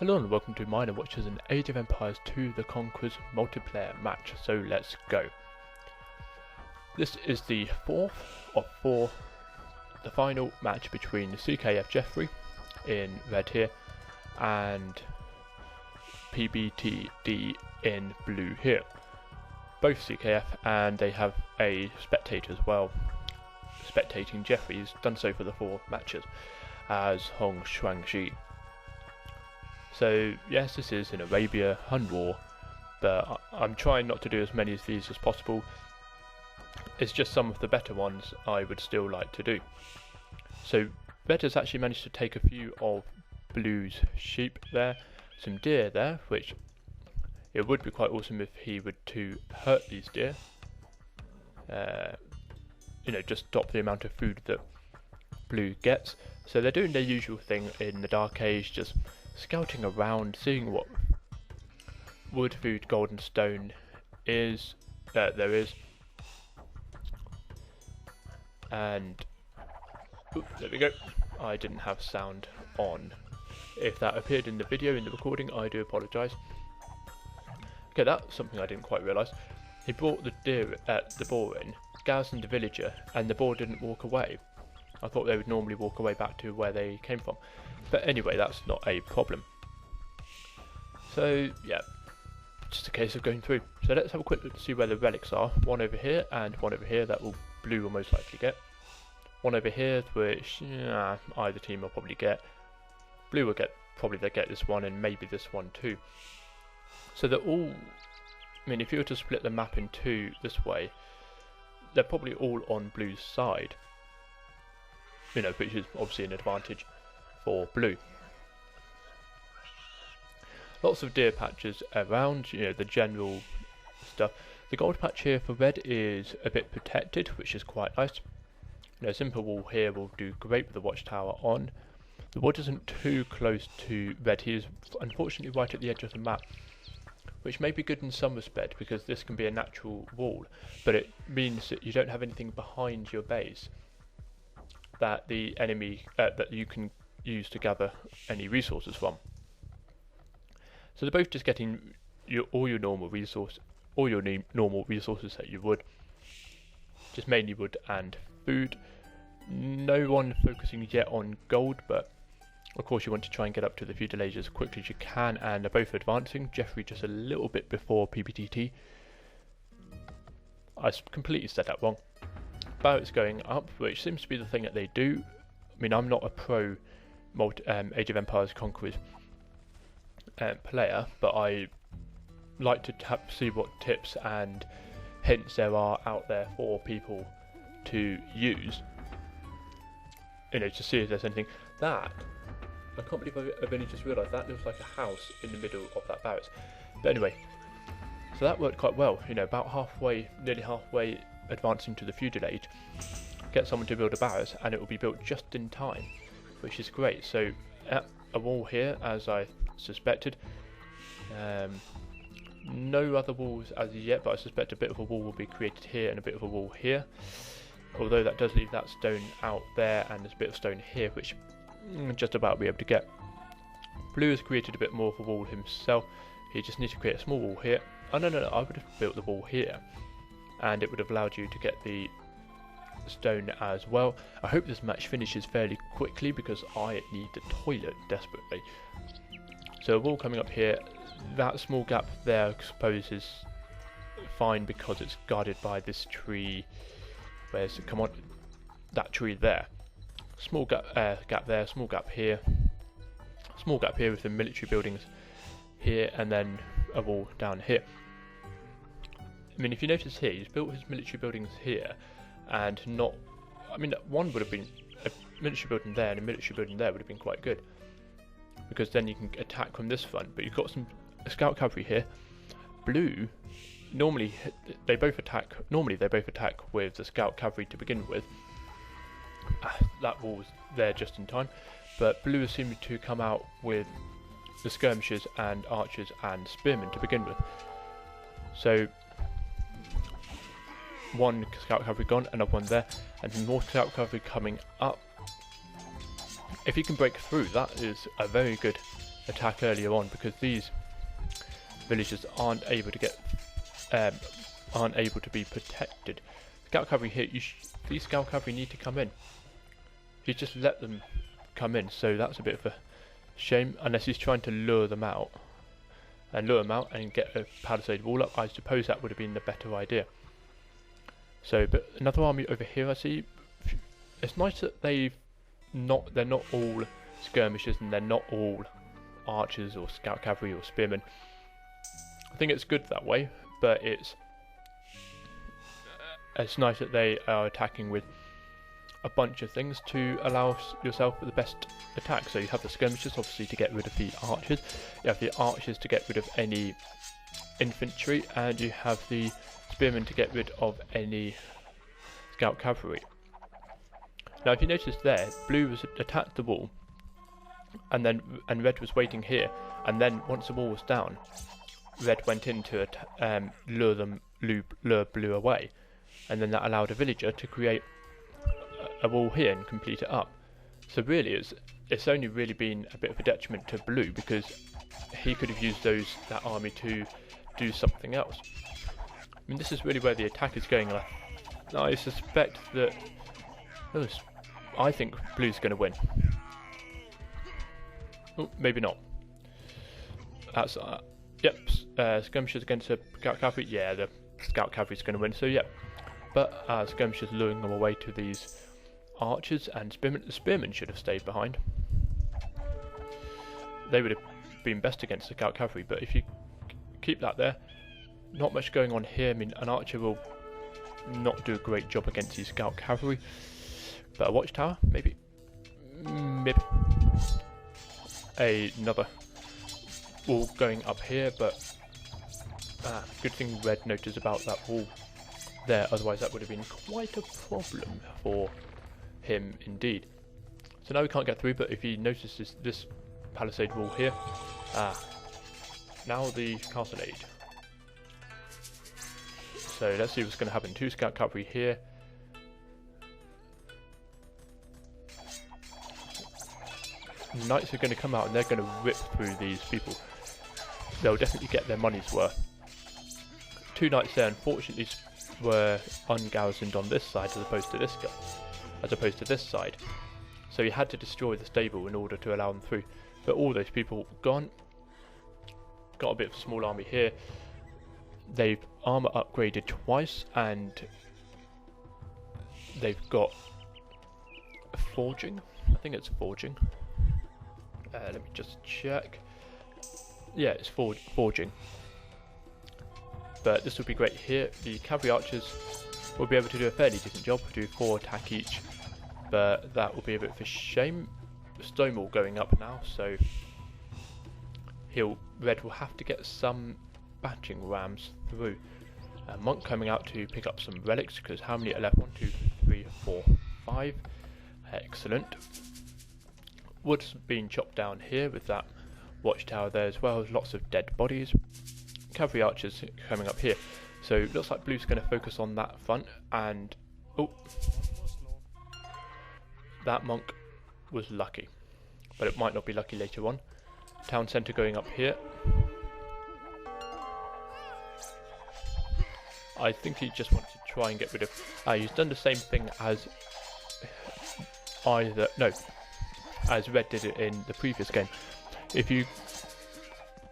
Hello and welcome to mine and watches an Age of Empires 2 the Conquerors multiplayer match, so let's go. This is the fourth of four, the final match between CKF Geoffrey in red here and PBTD in blue here. Both CKF, and they have a spectator as well, spectating Geoffrey. He's done so for the four matches as Hong Shuangxi. So yes, this is in Arabia, Hun War, but I'm trying not to do as many of these as possible. It's just some of the better ones I would still like to do. So Red has actually managed to take a few of Blue's sheep there, some deer there, which it would be quite awesome if he would to hurt these deer. Just stop the amount of food that Blue gets. So they're doing their usual thing in the Dark Age, just scouting around, seeing what wood, food, gold and stone is there is, and there we go. I didn't have sound on. If that appeared in the video, in the recording, I do apologise. Okay, that's something I didn't quite realise. He brought the boar in, garrisoned the villager, and the boar didn't walk away. I thought they would normally walk away back to where they came from. But anyway, that's not a problem. So yeah, just a case of going through. So let's have a quick look to see where the relics are. One over here and one over here that Blue will most likely get. One over here, which either team will probably get. Blue will probably get this one and maybe this one too. So they're all, if you were to split the map in two this way, they're probably all on Blue's side. Which is obviously an advantage for Blue. Lots of deer patches around, the general stuff. The gold patch here for Red is a bit protected, which is quite nice. A simple wall here will do great with the watchtower on. The wood isn't too close to Red. He is unfortunately right at the edge of the map, which may be good in some respect because this can be a natural wall, but it means that you don't have anything behind your base that the enemy that you can use to gather any resources from. So they're both just getting all your normal resources that you would, just mainly wood and food. No one focusing yet on gold, but of course you want to try and get up to the feudal age as quickly as you can, and they're both advancing. Geoffrey just a little bit before PBTT. I completely said that wrong. Barrett's going up, which seems to be the thing that they do. I'm not a pro Age of Empires Conquerors player, but I like to see what tips and hints there are out there for people to use. To see if there's anything. That, I can't believe I've only just realised that looks like a house in the middle of that barracks. But anyway, so that worked quite well. About halfway, nearly halfway advancing to the feudal age, get someone to build a barracks and it will be built just in time, which is great. So a wall here, as I suspected. No other walls as yet, but I suspect a bit of a wall will be created here and a bit of a wall here, although that does leave that stone out there and there's a bit of stone here, which just about be able to get. Blue has created a bit more of a wall himself. He just needs to create a small wall here. Oh no, I would have built the wall here and it would have allowed you to get the stone as well. I hope this match finishes fairly quickly because I need the toilet desperately. So a wall coming up here. That small gap there I suppose is fine because it's guarded by this tree. Where's it? Come on, that tree there. Small gap there, small gap here. Small gap here with the military buildings here, and then a wall down here. If you notice here, he's built his military buildings here, and not. One would have been a military building there and a military building there would have been quite good, because then you can attack from this front. But you've got some scout cavalry here. Blue, normally they both attack. Normally they both attack with the scout cavalry to begin with. That wall was there just in time, but Blue seemed to come out with the skirmishers and archers and spearmen to begin with. So one scout cavalry gone, another one there, and more scout cavalry coming up. If you can break through, that is a very good attack earlier on, because these villagers aren't able to get aren't able to be protected. Scout cavalry here, these scout cavalry need to come in. He's just let them come in, so that's a bit of a shame, unless he's trying to lure them out and get a palisade wall up. I suppose that would have been the better idea. So, but another army over here I see. It's nice that they're not all skirmishers and they're not all archers or scout cavalry or spearmen. I think it's good that way, but it's nice that they are attacking with a bunch of things to allow yourself the best attack. So you have the skirmishers obviously to get rid of the archers, you have the archers to get rid of any infantry, and you have the spearmen to get rid of any scout cavalry. Now if you notice there, blue was attacked the wall, and red was waiting here, and then once the wall was down, red went in to lure blue away, and then that allowed a villager to create a wall here and complete it up. So really it's only really been a bit of a detriment to blue, because he could have used that army to do something else. I mean, this is really where the attack is going. I suspect that I think blue's going to win. Oh, maybe not. That's yep. Skirmishers against the scout cavalry. Yeah, the scout cavalry's going to win. So yeah, but skirmishers luring them away to these archers and spearmen. The spearmen should have stayed behind. They would have been best against the scout cavalry. But if you keep that there, not much going on here. I mean, an archer will not do a great job against these scout cavalry. But a watchtower, maybe. Another wall going up here, but good thing red noticed about that wall there, otherwise that would have been quite a problem for him indeed. So now we can't get through, but if he notices this palisade wall here, now the castlade. So let's see what's going to happen. 2 scout cavalry here. Knights are going to come out and they're going to rip through these people. They'll definitely get their money's worth. 2 knights there unfortunately were ungarrisoned on this side as opposed to this side. So you had to destroy the stable in order to allow them through. But all those people gone. Got a bit of a small army here. They've armour upgraded twice, and they've got forging. I think it's forging. Let me just check. Yeah, it's forging. But this would be great here. The cavalry archers will be able to do a fairly decent job, do 4 attack each, but that will be a bit of a shame. The stone wall going up now, so red will have to get some battering rams through. A monk coming out to pick up some relics, because how many are left? 1, 2, 3, 4, 5. Excellent. Wood's being chopped down here with that watchtower there as well. Lots of dead bodies. Cavalry archers coming up here. So it looks like blue's going to focus on that front, and that monk was lucky, but it might not be lucky later on. Town centre going up here. I think he just wants to try and get rid of... he's done the same thing as as red did it in the previous game. If you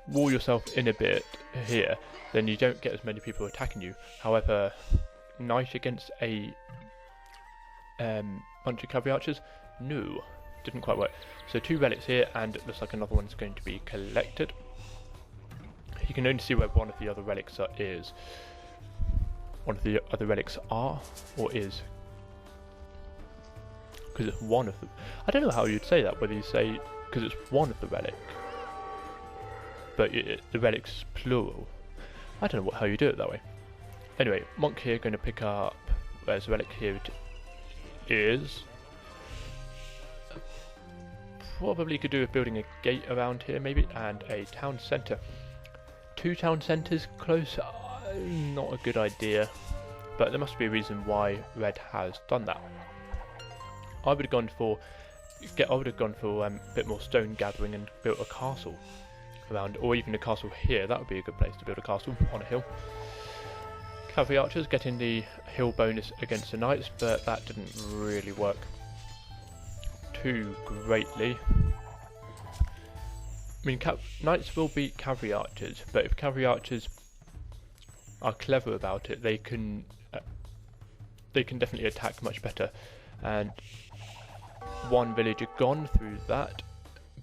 wall yourself in a bit here, then you don't get as many people attacking you. However, knight against a bunch of cavalry archers, no, didn't quite work. So 2 relics here, and it looks like another one's going to be collected. You can only see where one of the other relics is. One of the other relics are, or is, because it's one of them. I don't know how you'd say that, whether you say because it's one of the relic, but the relic's plural. I don't know how you do it that way. Anyway, monk here going to pick up, where's the relic here? It is. Probably could do with building a gate around here maybe, and a town centre. 2 town centres close, not a good idea, but there must be a reason why red has done that. I would have gone for I would have gone for a bit more stone gathering and built a castle around, or even a castle here. That would be a good place to build a castle on a hill. Cavalry archers getting the hill bonus against the knights, but that didn't really work too greatly. I mean, knights will beat cavalry archers, but if cavalry archers are clever about it, they can definitely attack much better. And one villager gone through that,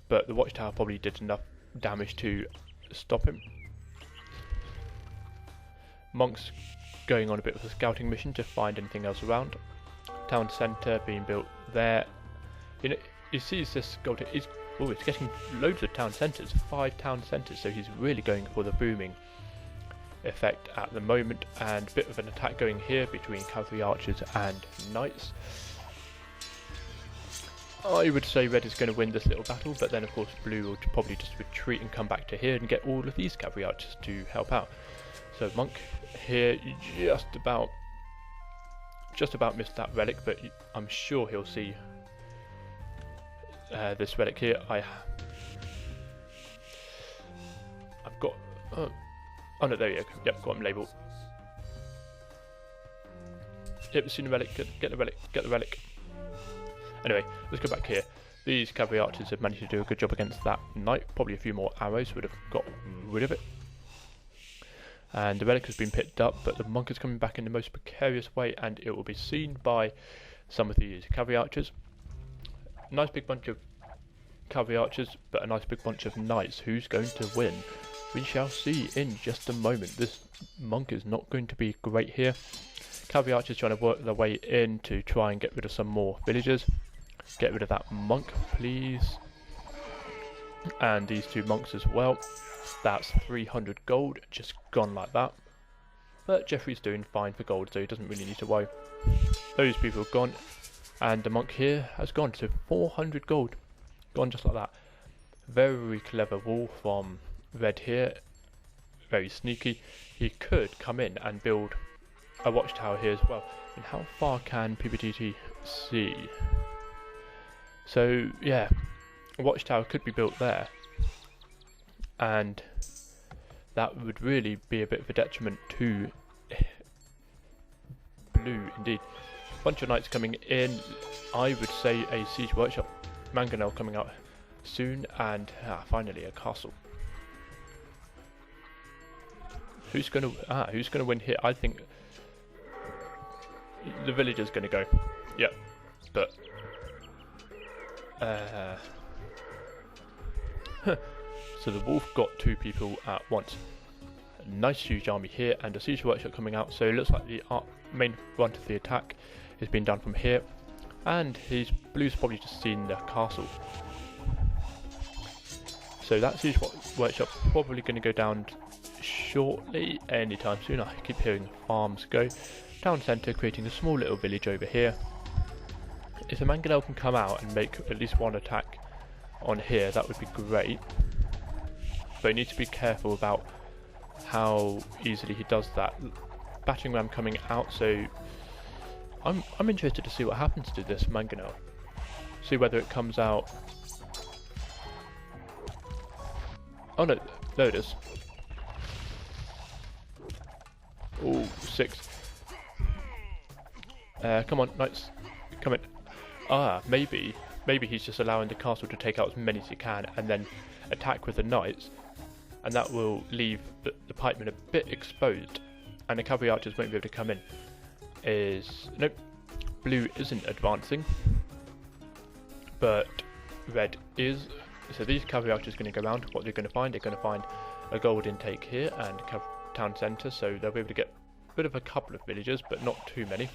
but the watchtower probably did enough damage to stop him. Monks going on a bit of a scouting mission to find anything else around. Town centre being built there. You know, he sees this gold. It's getting loads of town centres, 5 town centres, so he's really going for the booming effect at the moment. And a bit of an attack going here between cavalry archers and knights. I would say red is going to win this little battle, but then of course blue will probably just retreat and come back to here and get all of these cavalry archers to help out. So monk here just about missed that relic, but I'm sure he'll see this relic here. I've got oh no, there you go. Yep, got him labelled. Yep, seen the relic. Get the relic. Get the relic. Anyway, let's go back here. These cavalry archers have managed to do a good job against that knight. Probably a few more arrows would have got rid of it. And the relic has been picked up, but the monk is coming back in the most precarious way, and it will be seen by some of these cavalry archers. Nice big bunch of cavalry archers, but a nice big bunch of knights. Who's going to win? We shall see in just a moment. This monk is not going to be great here. Cavalry archers trying to work their way in to try and get rid of some more villagers. Get rid of that monk, please. And these 2 monks as well. That's 300 gold, just gone like that. But Geoffrey's doing fine for gold, so he doesn't really need to worry. Those people have gone, and the monk here has gone to 400 gold. Gone just like that. Very clever wall from red here. Very sneaky. He could come in and build a watchtower here as well. And how far can PPTT see? So yeah, a watchtower could be built there, and that would really be a bit of a detriment to blue indeed. Bunch of knights coming in. I would say a siege workshop, mangonel coming out soon, and finally a castle. Who's gonna win here? I think the villager's gonna go. Yep, but so the wolf got 2 people at once. A nice huge army here, and a siege workshop coming out, so it looks like the main brunt of the attack is being done from here, and his blue's probably just seen the castle. So that siege workshop probably going to go down shortly, anytime soon. I keep hearing farms go. Town centre creating a small little village over here. If the mangonel can come out and make at least 1 attack on here, that would be great. But you need to be careful about how easily he does that. Battering ram coming out, so I'm interested to see what happens to this mangonel. See whether it comes out. Oh no, there it is. Oh, 6. Come on, knights, come in. Maybe he's just allowing the castle to take out as many as he can and then attack with the knights, and that will leave the pikemen a bit exposed, and the cavalry archers won't be able to come in. Nope, blue isn't advancing, but red is. So these cavalry archers are going to go around. What they're going to find a gold intake here and town centre, so they'll be able to get rid of a couple of villagers, but not too many.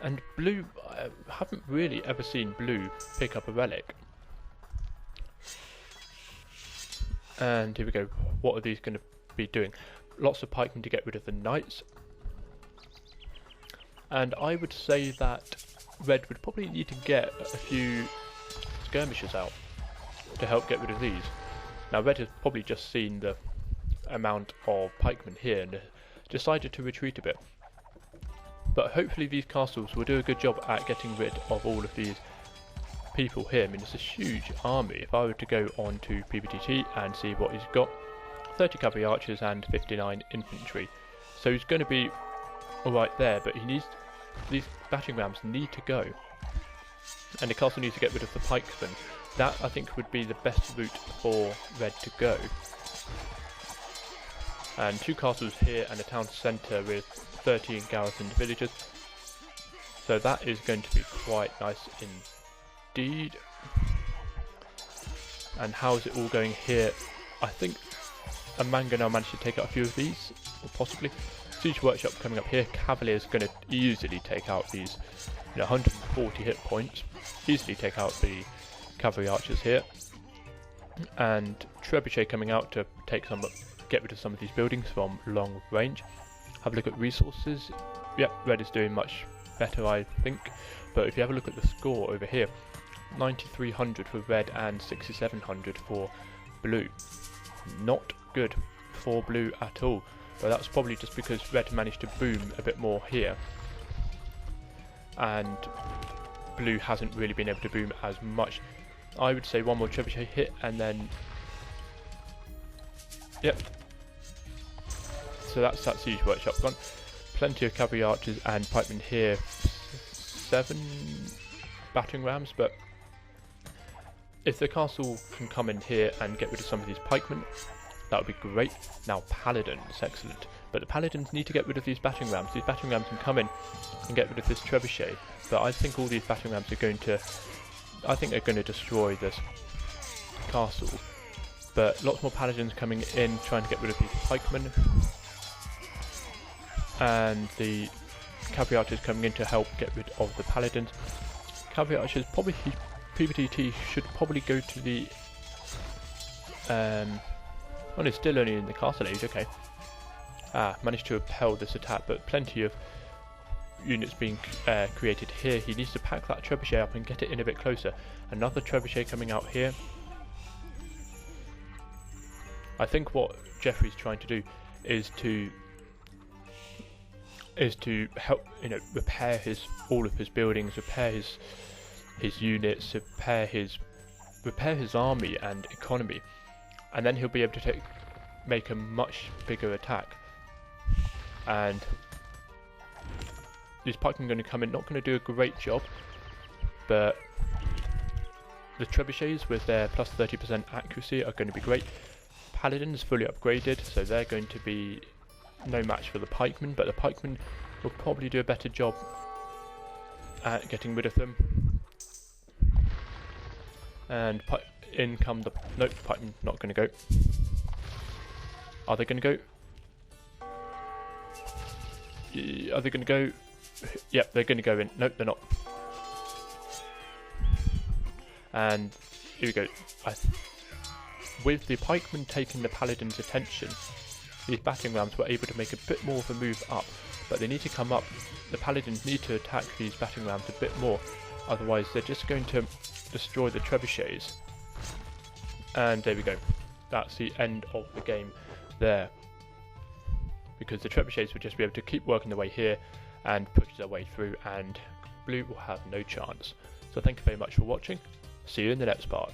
And blue, I haven't really ever seen blue pick up a relic. And here we go. What are these going to be doing? Lots of pikemen to get rid of the knights. And I would say that red would probably need to get a few skirmishers out to help get rid of these. Now red has probably just seen the amount of pikemen here and decided to retreat a bit. But hopefully these castles will do a good job at getting rid of all of these people here. I mean, it's a huge army. If I were to go on to PBTT and see what he's got, 30 cavalry archers and 59 infantry. So he's going to be alright there, but he needs, these battering rams need to go. And the castle needs to get rid of the pikemen. That, I think, would be the best route for Red to go. And 2 castles here and a town centre with 13 garrisoned villages. So that is going to be quite nice indeed. And how is it all going here? I think a manga now managed to take out a few of these, or possibly. Siege Workshop coming up here. Cavalier is going to easily take out these, 140 hit points. Easily take out the cavalry archers here. And Trebuchet coming out to take some, get rid of some of these buildings from long range. Have a look at resources. Yep, Red is doing much better, I think. But if you have a look at the score over here, 9,300 for Red and 6,700 for Blue. Not good for Blue at all. But that's probably just because Red managed to boom a bit more here. And Blue hasn't really been able to boom as much. I would say one more Trebuchet hit and then... Yep. So that's that Siege Workshop gone. Plenty of cavalry archers and pikemen here. 7 battering rams, but if the castle can come in here and get rid of some of these pikemen, that would be great. Now paladins, excellent. But the paladins need to get rid of these battering rams. These battering rams can come in and get rid of this trebuchet. But I think all these battering rams are going to... I think they're going to destroy this castle. But lots more paladins coming in, trying to get rid of these pikemen. And the cavalry archers coming in to help get rid of the paladins. Cavalry archers, probably PBTT should probably go to the... well, it's still only in the castle age, okay. Managed to repel this attack, but plenty of units being created here. He needs to pack that trebuchet up and get it in a bit closer. Another trebuchet coming out here. I think what Geoffrey's trying to do is to help, repair all of his buildings, repair his units, repair his army and economy, and then he'll be able to make a much bigger attack. And these pikemen are going to come in, not going to do a great job, but the trebuchets with their plus 30% accuracy are going to be great. Paladins fully upgraded, so they're going to be no match for the pikemen, but the pikemen will probably do a better job at getting rid of them. And in come the... Nope, pikemen not going to go. Are they going to go? Are they going to go? Yep, they're going to go in. Nope, they're not. And here we go. With the pikemen taking the paladin's attention, these battering rams were able to make a bit more of a move up, but they need to come up. The paladins need to attack these battering rams a bit more, otherwise they're just going to destroy the trebuchets. And there we go. That's the end of the game there, because the trebuchets will just be able to keep working their way here and push their way through, and Blue will have no chance. So thank you very much for watching. See you in the next part.